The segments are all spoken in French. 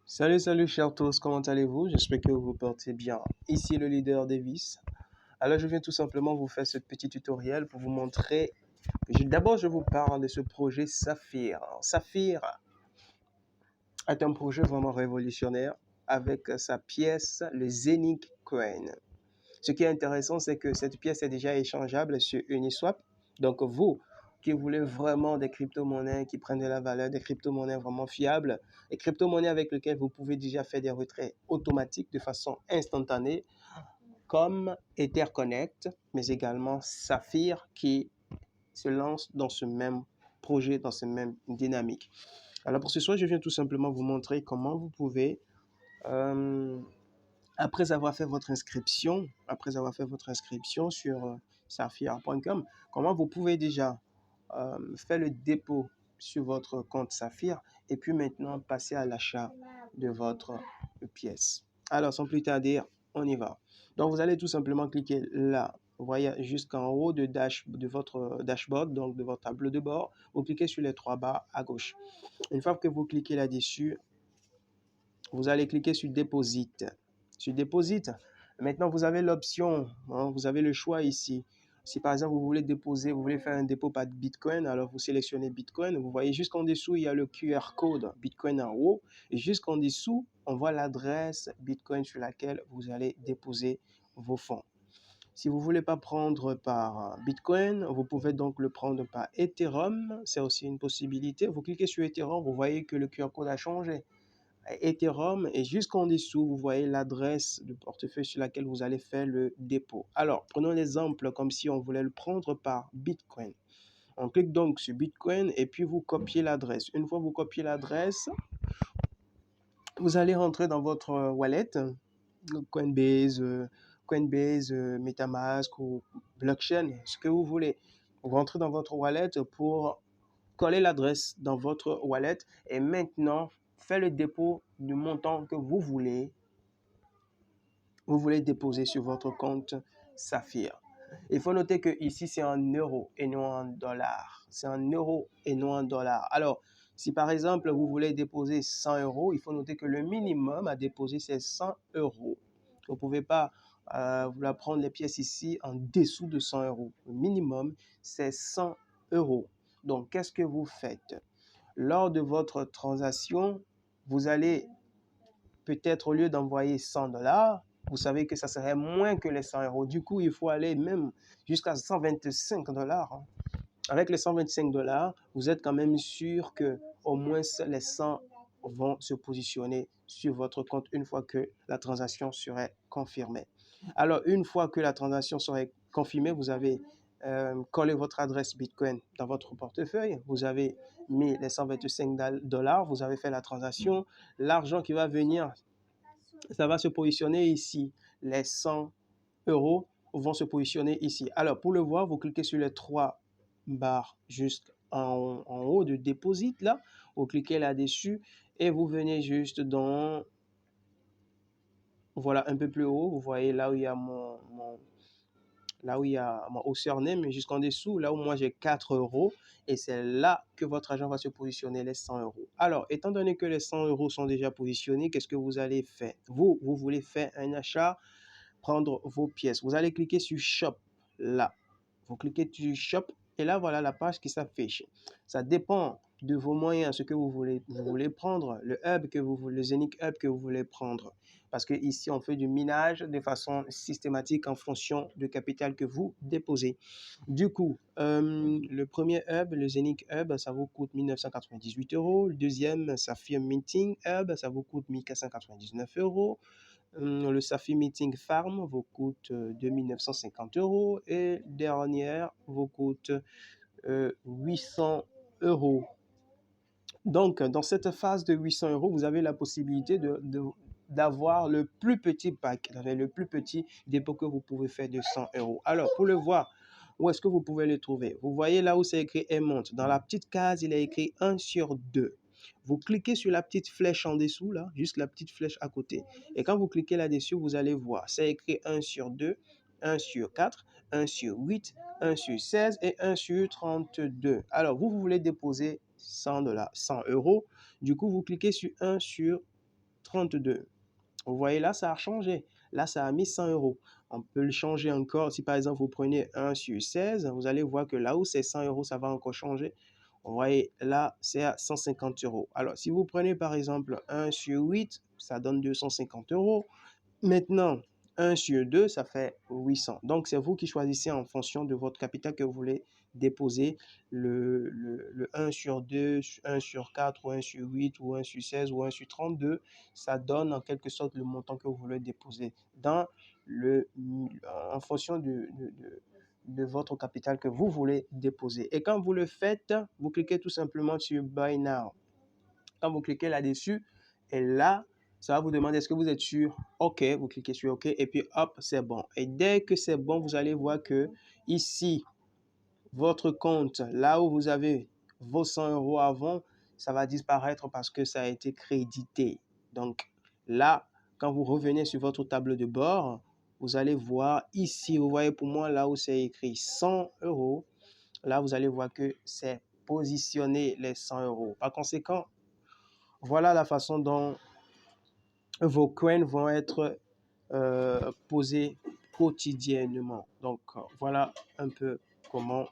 Salut chers tous, comment allez-vous? J'espère que vous vous portez bien. Ici le leader Davis. Alors je viens tout simplement vous faire ce petit tutoriel pour vous montrer. D'abord je vous parle de ce projet Saphir. Saphir est un projet vraiment révolutionnaire avec sa pièce, le Zenic Coin. Ce qui est intéressant, c'est que cette pièce est déjà échangeable sur Uniswap. Donc vous qui voulez vraiment des crypto-monnaies qui prennent de la valeur, des crypto-monnaies vraiment fiables, des crypto-monnaies avec lesquelles vous pouvez déjà faire des retraits automatiques de façon instantanée, comme EtherConnect, mais également Saphir qui se lance dans ce même projet, dans cette même dynamique. Alors pour ce soir, je viens tout simplement vous montrer comment vous pouvez euh, après avoir fait votre inscription sur saphir.com, comment vous pouvez déjà faire le dépôt sur votre compte Saphir et puis maintenant passer à l'achat de votre pièce. Alors, sans plus tarder, on y va. Donc, vous allez tout simplement cliquer là. Vous voyez jusqu'en haut de votre dashboard, donc de votre tableau de bord. Vous cliquez sur les trois barres à gauche. Une fois que vous cliquez là-dessus, vous allez cliquer sur Deposit. Sur Deposit, maintenant vous avez l'option, vous avez le choix ici. Si par exemple vous voulez déposer, vous voulez faire un dépôt par Bitcoin, alors vous sélectionnez Bitcoin. Vous voyez jusqu'en dessous, il y a le QR code Bitcoin en haut. Et jusqu'en dessous, on voit l'adresse Bitcoin sur laquelle vous allez déposer vos fonds. Si vous ne voulez pas prendre par Bitcoin, vous pouvez donc le prendre par Ethereum. C'est aussi une possibilité. Vous cliquez sur Ethereum, vous voyez que le QR code a changé. Ethereum et jusqu'en dessous, vous voyez l'adresse du portefeuille sur laquelle vous allez faire le dépôt. Alors, prenons l'exemple comme si on voulait le prendre par Bitcoin. On clique donc sur Bitcoin et puis vous copiez l'adresse. Une fois que vous copiez l'adresse, vous allez rentrer dans votre wallet, Coinbase, MetaMask ou Blockchain, ce que vous voulez. Vous rentrez dans votre wallet pour coller l'adresse dans votre wallet et maintenant, faites le dépôt du montant que vous voulez déposer sur votre compte Saphir. Il faut noter que ici c'est en euros et non en dollars. C'est en euros et non en dollars. Alors, si par exemple vous voulez déposer 100 euros, il faut noter que le minimum à déposer c'est 100 euros. Vous ne pouvez pas prendre les pièces ici en dessous de 100 euros. Le minimum c'est 100 euros. Donc, qu'est-ce que vous faites? Lors de votre transaction, vous allez peut-être au lieu d'envoyer 100 dollars, vous savez que ça serait moins que les 100 euros. Du coup, il faut aller même jusqu'à 125 dollars. Avec les 125 dollars, vous êtes quand même sûr que au moins les 100 vont se positionner sur votre compte une fois que la transaction serait confirmée. Alors, une fois que la transaction serait confirmée, vous avez collé votre adresse Bitcoin dans votre portefeuille, vous avez mis les 125 dollars, vous avez fait la transaction, l'argent qui va venir, ça va se positionner ici. Les 100 euros vont se positionner ici. Alors, pour le voir, vous cliquez sur les trois barres juste en haut de Deposit, là. Vous cliquez là-dessus et vous venez juste dans, voilà, un peu plus haut. Vous voyez là où il y a là où il y a mon username, jusqu'en dessous, là où moi j'ai 4 euros, et c'est là que votre argent va se positionner, les 100 euros. Alors, étant donné que les 100 euros sont déjà positionnés, qu'est-ce que vous allez faire? Vous voulez faire un achat, prendre vos pièces. Vous allez cliquer sur Shop, là. Vous cliquez sur Shop, et là, voilà la page qui s'affiche. Ça dépend de vos moyens, ce que vous voulez prendre, le hub que vous voulez, le Zenic Hub que vous voulez prendre. Parce que ici, on fait du minage de façon systématique en fonction du capital que vous déposez. Du coup, le premier hub, le Zenic Hub, ça vous coûte 1998 euros. Le deuxième, Saphir Minting Hub, ça vous coûte 1499 euros. Le Saphir Meeting Farm vous coûte 2950 euros et dernière vous coûte 800 euros. Donc, dans cette phase de 800 euros, vous avez la possibilité d'avoir le plus petit pack, le plus petit dépôt que vous pouvez faire de 100 euros. Alors, pour le voir, où est-ce que vous pouvez le trouver? Vous voyez là où c'est écrit Amount. Dans la petite case, il est écrit 1 sur 2. Vous cliquez sur la petite flèche en dessous, là, juste la petite flèche à côté. Et quand vous cliquez là-dessus, vous allez voir, c'est écrit 1 sur 2, 1 sur 4, 1 sur 8, 1 sur 16 et 1 sur 32. Alors, vous voulez déposer 100 euros. Du coup, vous cliquez sur 1 sur 32. Vous voyez là, ça a changé. Là, ça a mis 100 euros. On peut le changer encore. Si par exemple, vous prenez 1 sur 16, vous allez voir que là où c'est 100 euros, ça va encore changer. Vous voyez, là, c'est à 150 euros. Alors, si vous prenez par exemple 1 sur 8, ça donne 250 euros. Maintenant, 1 sur 2, ça fait 800. Donc, c'est vous qui choisissez en fonction de votre capital que vous voulez déposer le 1 sur 2, 1 sur 4 ou 1 sur 8 ou 1 sur 16 ou 1 sur 32. Ça donne en quelque sorte le montant que vous voulez déposer en fonction de votre capital que vous voulez déposer. Et quand vous le faites, vous cliquez tout simplement sur Buy Now. Quand vous cliquez là-dessus, et là, ça va vous demander est-ce que vous êtes sûr? OK, vous cliquez sur OK et puis hop, c'est bon. Et dès que c'est bon, vous allez voir que ici, votre compte, là où vous avez vos 100 euros avant, ça va disparaître parce que ça a été crédité. Donc là, quand vous revenez sur votre table de bord, vous allez voir ici, vous voyez pour moi là où c'est écrit 100 euros, là vous allez voir que c'est positionné les 100 euros. Par conséquent, voilà la façon dont vos coins vont être posés quotidiennement. Donc, voilà un peu comment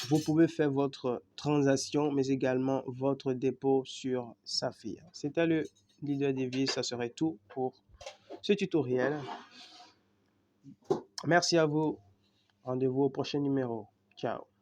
vous pouvez faire votre transaction, mais également votre dépôt sur Saphir. C'était le leader Davis. Ça serait tout pour ce tutoriel. Merci à vous. Rendez-vous au prochain numéro. Ciao.